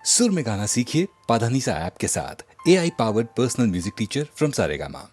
सुर में गाना सीखिए पाधानीसा ऐप के साथ। AI powered personal music teacher from Saregama.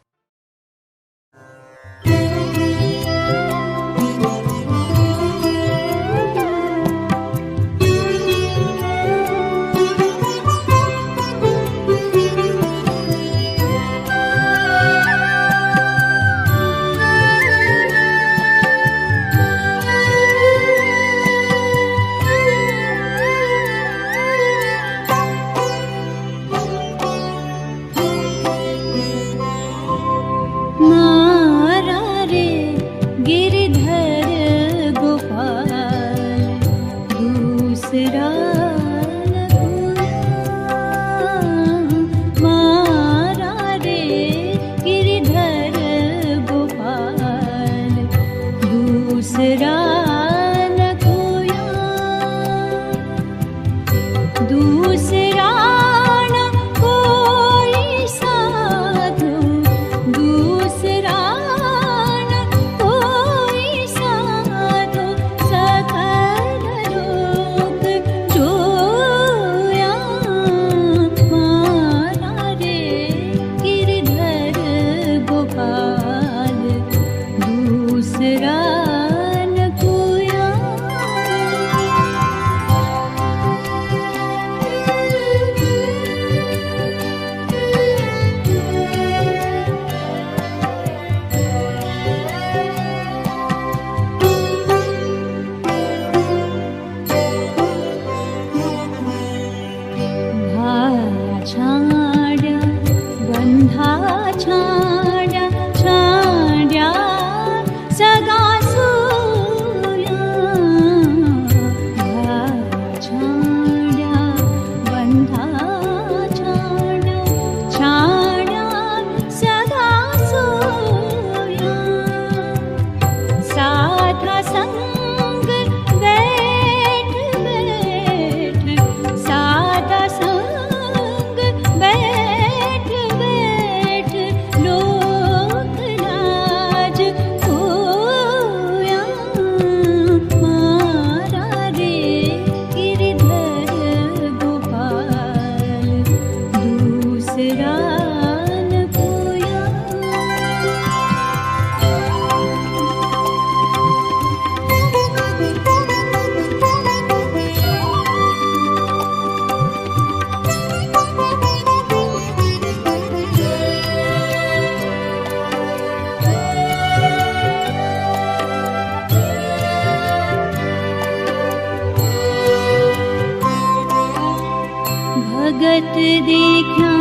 भगत देखा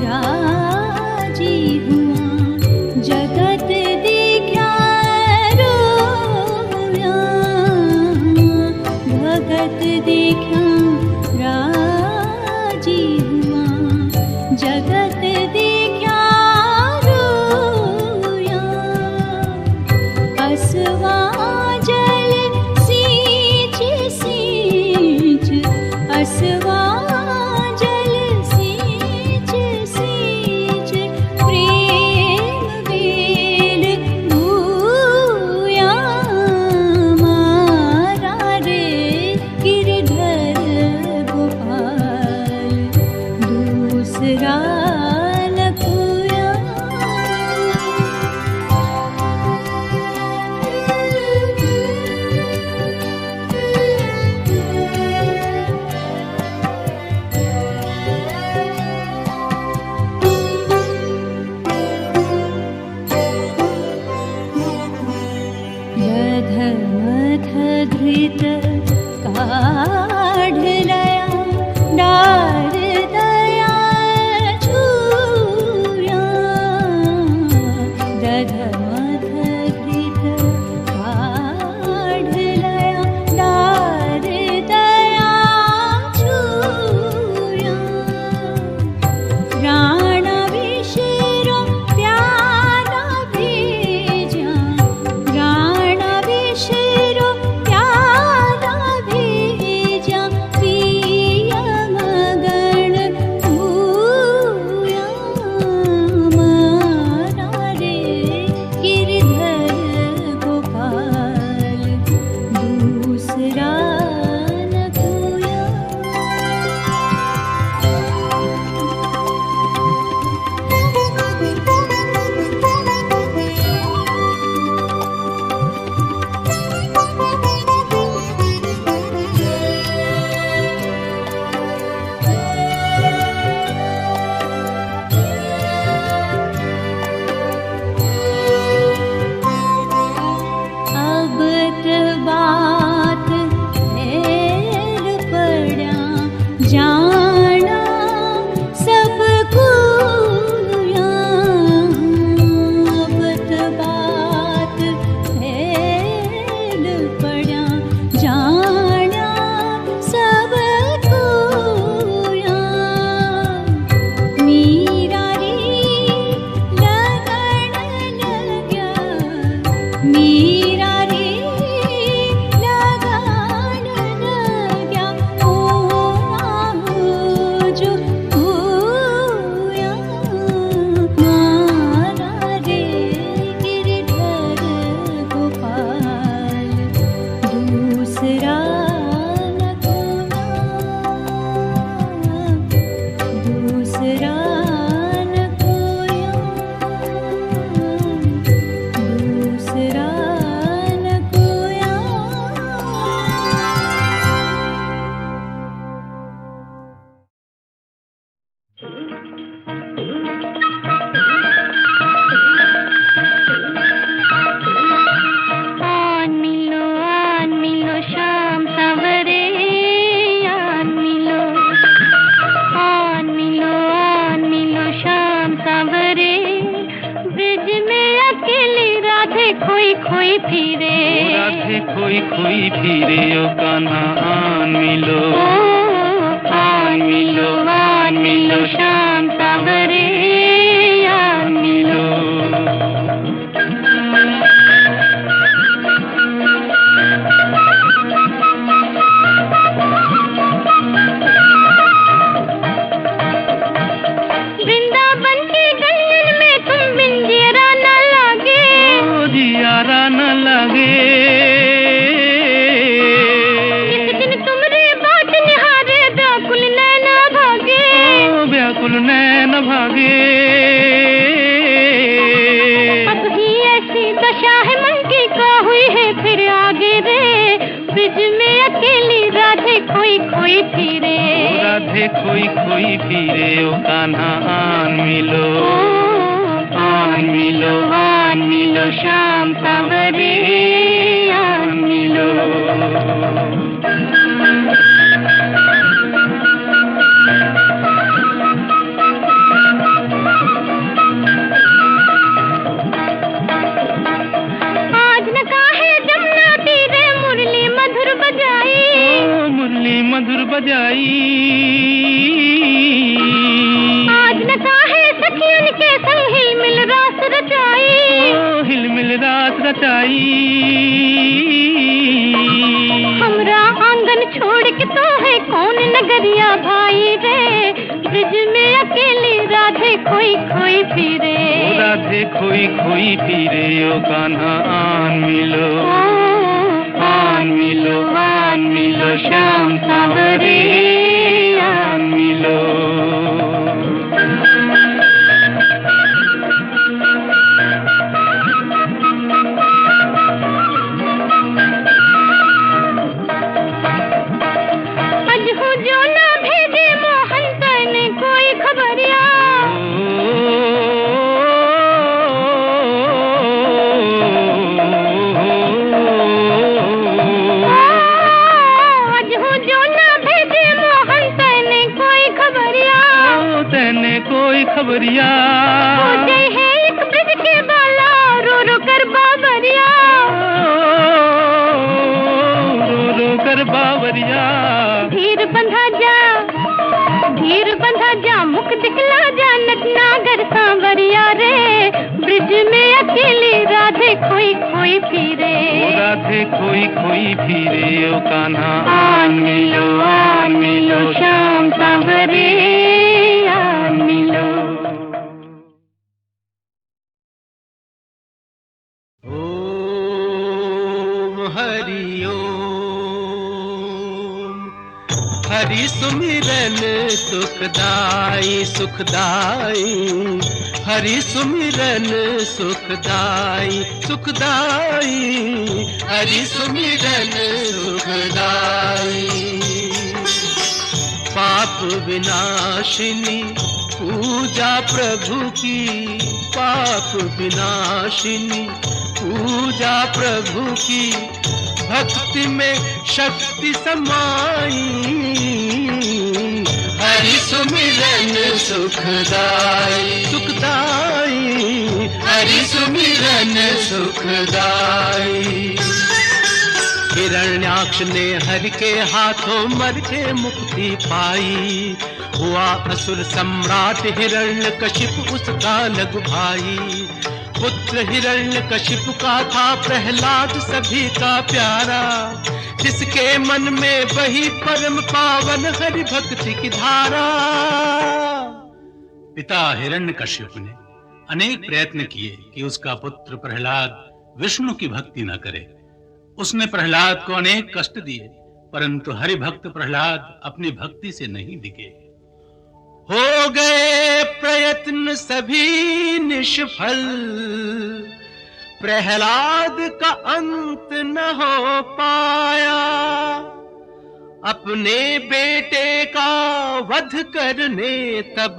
राजी हुआ, जगत देखा रोया। भगत देखा राजी हुआ, जगत देखा रोया। असवा जल सींच सींच, असवा जल सींच जाना सबको बात बात फैल पड़ा जाना सबको मीरा रे लगन लग्या मीरा रे लगन लग्या ओ जो होया मारा रे गिरधर गोपाल दूसरा न कोया दूसरा न कोया दूसरा न कोया आन मिलो शाम सवरे आन मिलो शाम सवरे ब्रिज में अकेली राधे खोई खोई फिरे राधे खोई खोई फिरे ओ कान्हा आन मिलो शाम सवरे आन मिलो वृंदावन की गलियन में तुम बिन जियरा न लागे ओ जियारा न लगे एक दिन तुमरे बाट निहारे व्याकुल नैना भागे ओ व्याकुल नैन भागे अब ही ऐसी दशा है मन की का हुई है फिर आगे रे ब्रिज में अकेली राधे खोई खोई फिरे राधे खोई खोई फिरे ओ कान्हा आन मिलो शाम सवरे आन मिलो आज न काहे जमुना तीरे मुरली मधुर बजाई ओ मुरली मधुर बजाई आज न काहे सखियन के संग हिल मिल रास रचाई ओ हिल मिल रात रचाई हमरा आंगन छोड़ के तो है कौन नगरिया भाई रे ब्रिज में अकेली राधे खोई खोई फिरे ओ राधे खोई खोई फिरे ओ कान्हा आन मिलो शाम सवरे आन मिलो अजहू जो ना भेजे मोहन तने कोई खबरिया अजहू जो ना भेजे मोहन तने कोई खबरिया तेने कोई खबरिया हो गई है एक ब्रिज के बाला रो रो कर बाबरिया रो कर बावरिया धीर बंधा जा मुख दिखला जा नटनागर सांवरिया रे ब्रिज में अकेली राधे खोई खोई फिरे ओ राधे खोई खोई फिरे ओ कान्हा आन मिलो शाम सवरे आन मिलो ओम हरि ओम हरि सुमिरन सुखदाई सुखदाई हरि सुमिरन सुखदाई सुखदाई हरि सुमिरन सुखदाई पाप विनाशिनी पूजा प्रभु की पाप विनाशिनी पूजा प्रभु की भक्ति में शक्ति समाई सुमिरन सुखदाई, सुखदाई, हरि सुमिरन सुखदाई। हिरण्याक्ष ने हरि के हाथों मर के मुक्ति पाई, हुआ असुर सम्राट हिरण्यकशिप उसका लघु भाई। पुत्र हिरण्यकशिप का था प्रहलाद सभी का प्यारा, जिसके मन में वही परम पावन हरि भक्ति की धारा। पिता हिरण्यकशिप ने अनेक प्रयत्न किए कि उसका पुत्र प्रहलाद विष्णु की भक्ति न करे। उसने प्रहलाद को अनेक कष्ट दिए, परंतु हरि भक्त प्रहलाद अपनी भक्ति से नहीं दिखे। हो गए प्रयत्न सभी निष्फल, प्रहलाद का अंत न हो पाया। अपने बेटे का वध करने तब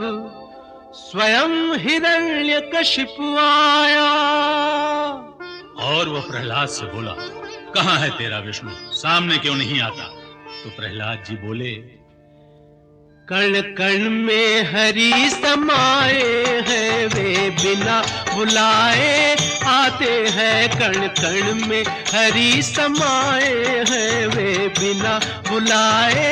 स्वयं हिरण्यकशिप आया। और वह प्रहलाद से बोला, कहाँ है तेरा विष्णु, सामने क्यों नहीं आता? तो प्रहलाद जी बोले, कण कण में हरि समाए हैं, वे बिना बुलाए आते हैं। कण कण में हरि समाए हैं, वे बिना बुलाए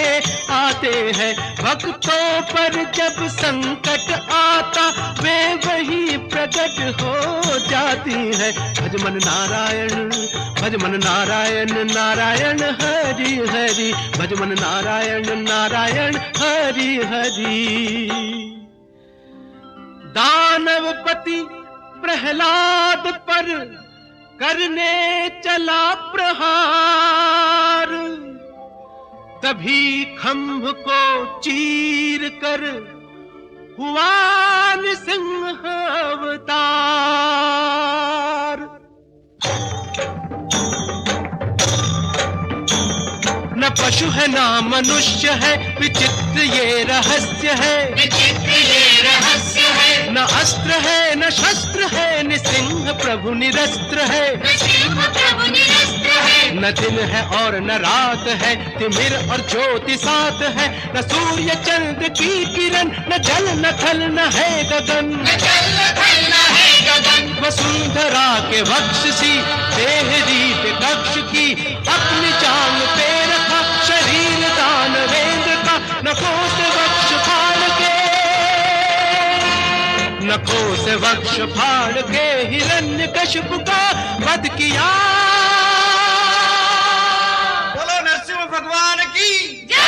आते हैं। भक्तों पर जब संकट आता वे वही प्रकट हो जाती है। भजमन नारायण, भजमन नारायण, नारायण हरि हरि, भजमन नारायण, नारायण हरि हरि। दानवपति प्रहलाद पर करने चला प्रहार, तभी खंभ को चीर कर हुआ नृसिंह अवतार। न पशु है ना मनुष्य है, विचित्र ये रहस्य है, विचित्र ये रहस्य है। न अस्त्र है न शस्त्र है, नृसिंह प्रभु निरस्त्र है, नृसिंह प्रभु निरस्त्र है। न दिन है और न रात है, तिमिर और ज्योति साथ है। न सूर्य चंद्र की किरण, न जल न थल न है गगन, न जल न थल न है गगन। वसुंधरा के वक्ष सी देह रीत कक्ष की, अपनी चांग पे रखा शरीर दानवेंद्र का। नखों से वक्ष फाड़ के, नखों से वक्ष फाड़ के हिरण्यकशिपु का वध किया। बोलो नरसिंह भगवान की जय।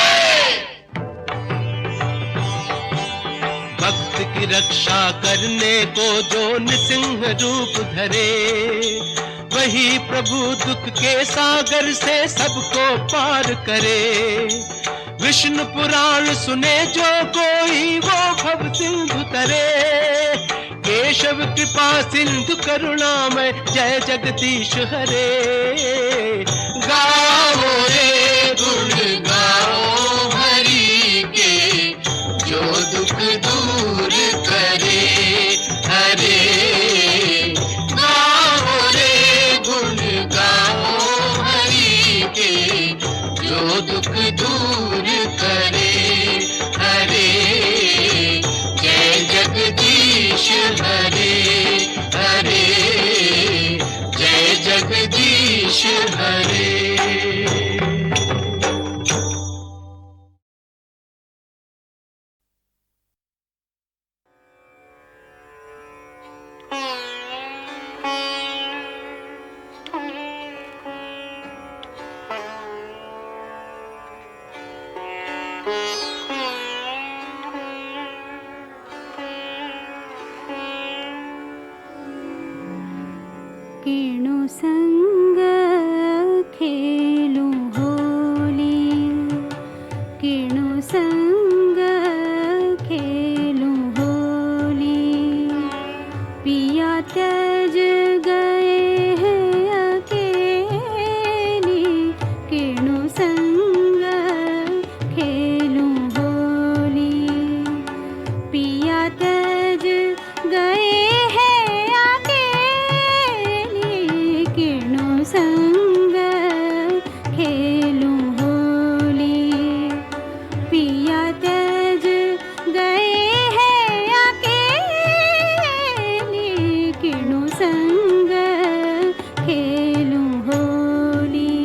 भक्त की रक्षा करने को जो नृसिंह रूप धरे, वही प्रभु दुख के सागर से सबको पार करे। विष्णु पुराण सुने जो कोई वो भव सिंधु तरे। केशव कृपा सिंधु करुणामय, जय जगदीश हरे। गाओ रे गुण गाओ हरि के, जो दुख दूर करे हरे। दुख दूर करे हरे, जय जगदीश हरे हरे, जय जगदीश हरे। किणु संग खेलूं होली, किणु संग खेलूं होली। पिया त्यज गए हैं अकेली, किणु संग खेलूं होली। पिया त्यज गए संग खेलूं होली। पिया त्यज गए हैं अकेले, किणु संग खेलूं होली।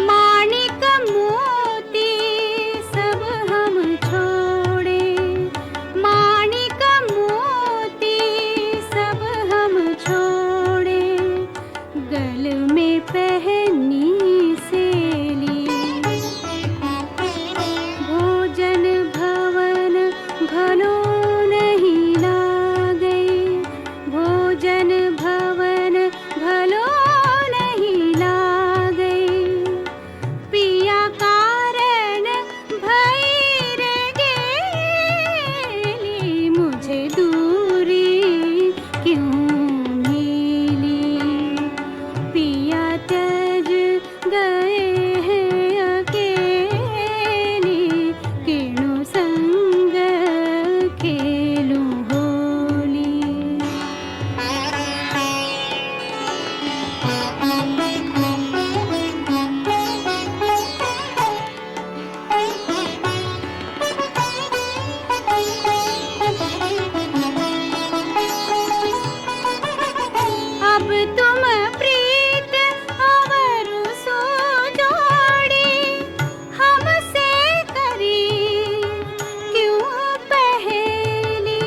माणिक मोती सब हम छोड़े, माणिक मोती सब हम छोड़े, गल में पहनी सेली। भोजन भवन भलो नहीं लागे, भोजन भवन भलो नहीं लागे, पिया कारण भैर गेली, मुझे दूरी क्यों मिली। पिया त्यज गए हैं अकेली, किणु संग खेलूं होली। अब तुम प्रीत अवर सो जोड़ी, हमसे करी क्यों पहेली।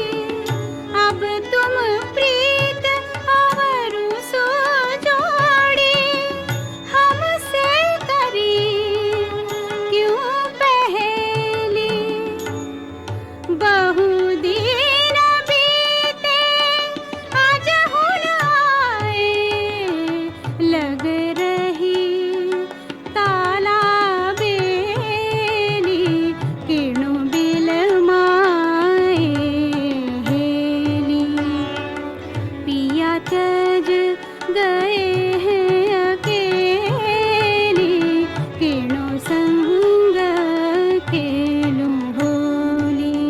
अब तुम प्रीत अवर सो जोड़ी, हमसे करी क्यों पहेली। बहुदीन बीते आज हुन आए, लग रही ताला बेली, किणु बिलमाए हेली। पिया त्यज गए हैं अकेली, किणु संग खेलूं होली।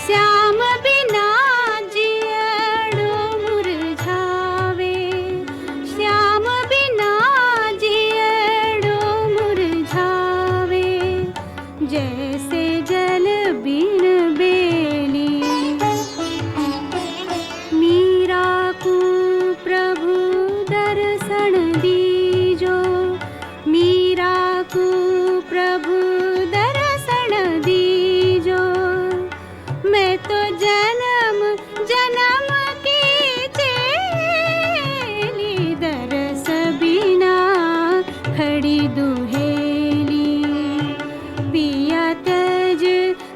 श्याम बिना जियड़ो मुरझावे, श्याम बिना जियड़ो मुरझावे, जैसे जल बिन बेली। मीरा को प्रभु दर्शन दीजो, मीरा को प्रभु दर्शन दीजो। मैं तो जन्म जन्म की चेली, दरस बिना खड़ी दुहेली। पिया त्यज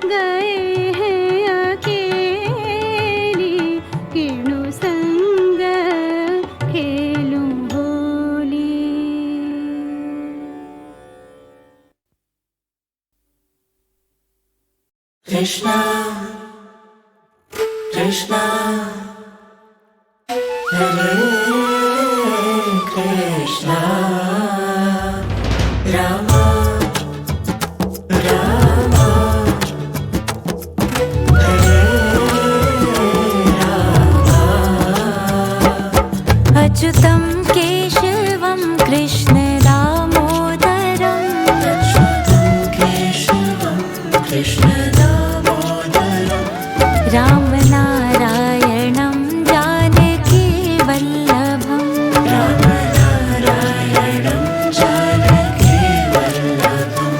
गए हैं अकेली, किणु संग खेलूं Holi. Krishna, Krishna, Hare Krishna, Rama, Rama, Hare Rama, अच्युतं केशवं Krishna दामोदरं, Achyutam Keshavam Krishna Damodaram, रामनारायणं Janaki वल्लभं, Ramanarayanam Janaki Vallabham,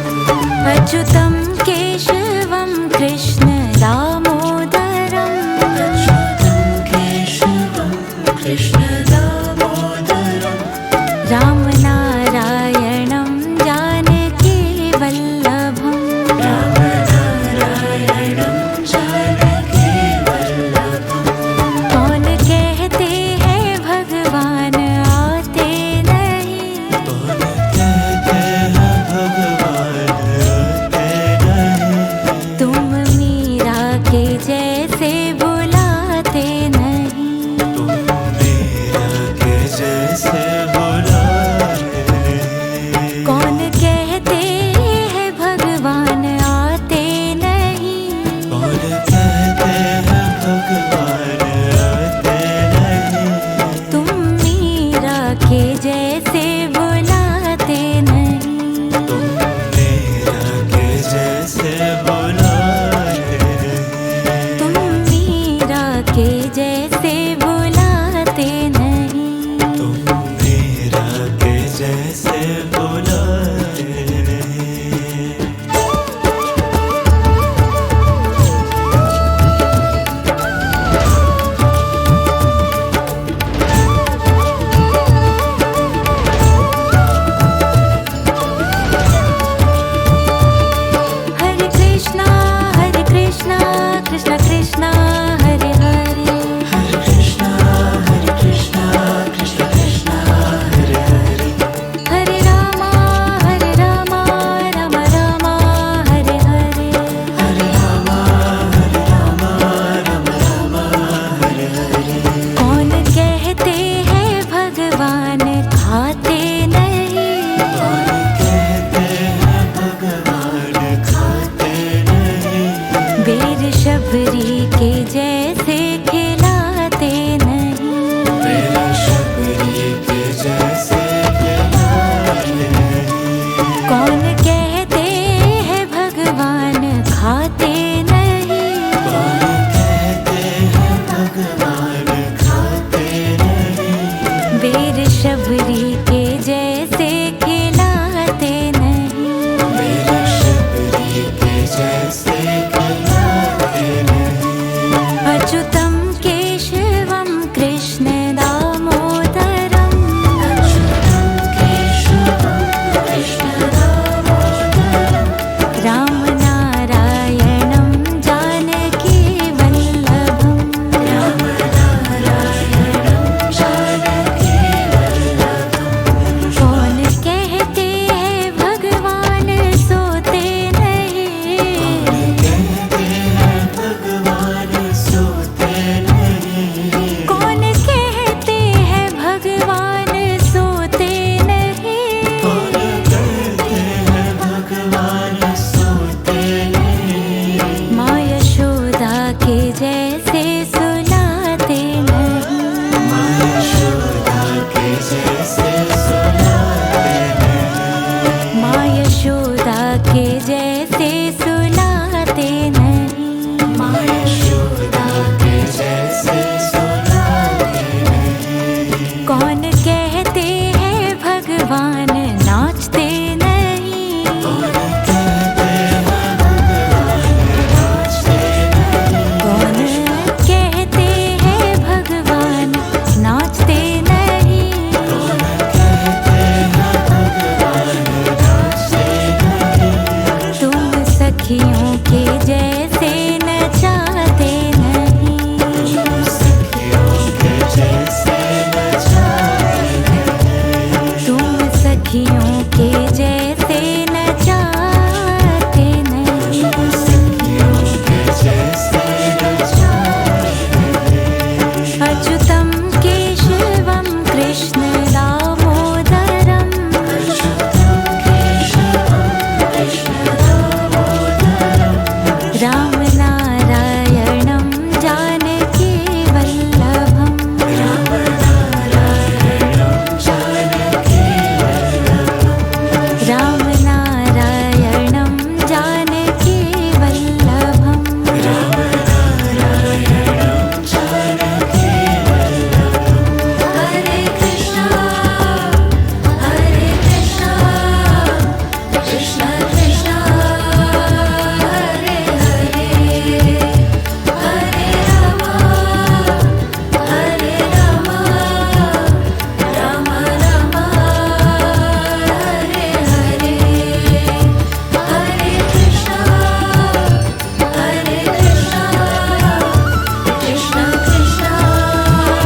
अच्युतं केशवं Krishna दामोदरं, Achyutam Keshavam Krishna Damodaram, रामनारायणं Janaki वल्लभं, Ramanarayanam Janaki कैसे बुलाए Krishna Krishna Hare Hare Hare Krishna Krishna Krishna Hare Hare Hare Rama Rama Rama Hare Hare Hare Rama Rama Rama Hare Hare कौन कहते हैं भगवान खाते नहीं कौन कहते हैं भगवान खाते नहीं बेर शबरी के जैसे खिलाते नहीं मेरा शबरी के जैसे खिलाते नहीं कौन कहते हैं भगवान खाते नहीं कौन कहते हैं भगवान खाते नहीं बेर शबरी के जैसे खिलाते नहीं मेरा शबरी के जैसे खिलाते नहीं अच्युतम केशवम कृष्ण दामोदरम अच्युतं केशवं कृष्ण दामोदरं राम नारायणं जानकी वल्लभम राम नारायणं जानकी वल्लभं कौन कहते हैं भगवान सोते नहीं कहते हैं भगवान सोते नहीं कौन कहते हैं भगवान सोते नहीं कौन कहते हैं भगवान सोते नहीं माँ यशोदा के जैसे सुलाते नहीं माँ यशोदा के जैसे सुलाते नहीं माँ यशोदा के जैसे सुलाते नहीं माँ यशोदा के जैसे सुलाते नहीं कौन कहते हैं भगवान नाचते नहीं कौन कहते हैं भगवान नाचते नहीं कौन कहते हैं भगवान नाचते नहीं कौन कहते हैं भगवान नाचते नहीं तुम सखियों के जैसे नचाते नहीं तुम सखियों के जैसे नचाते नहीं तुम सखियों के जैसे नचाते नहीं तुम सखियों के जैसे नचाते नहीं अच्युतम केशवम कृष्ण दामोदरम अच्युतं केशवं कृष्ण दामोदरं राम नारायणं जानकी वल्लभम राम नारायणं जानकी वल्लभं राम नारायणं जानकी वल्लभम राम नारायणं जानकी वल्लभं हरे कृष्णा कृष्ण कृष्ण हरे हरे हरे राम राम राम हरे हरे हरे कृष्णा कृष्ण कृष्ण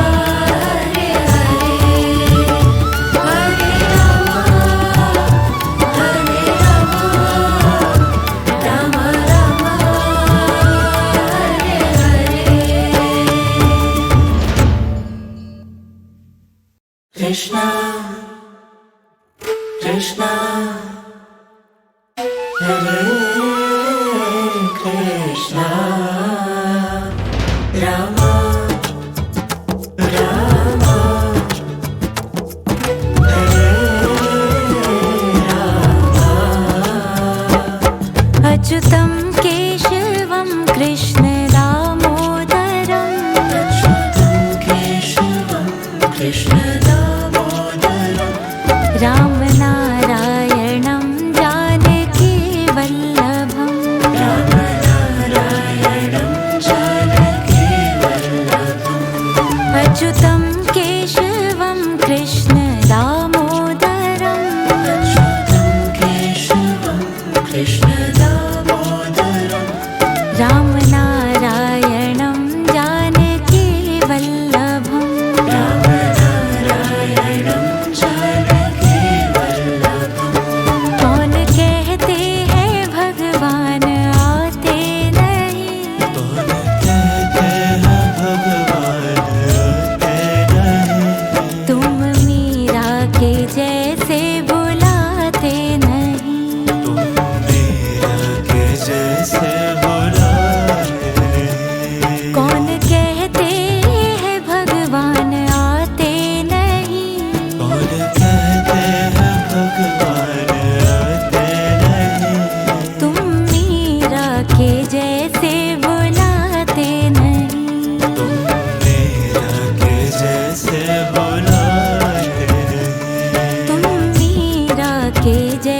हरे हरे हरे राम राम राम हरे हरे कृष्णा कृष्णा हरे कृष्णा राम राम हरे अच्युतम केशवम कृष्ण दामोदरम अच्युतं केशवं कृष्ण दामोदरं राम कृष्ण दामोदरम् रामनारायणं जानकी वल्लभम् रामनारायणं जानकी वल्लभम् कौन कहते हैं भगवान आते नहीं कौन कहते हैं भगवान आते नहीं तुम मीरा के जैसे बुलाते नहीं तुम मीरा के जैसे बुलाते नहीं कौन कहते हैं भगवान आते नहीं कौन कहते हैं भगवान आते नहीं तुम मीरा के जैसे बुलाते नहीं तुम मीरा के जैसे बुलाते नहीं तुम मीरा के जैसे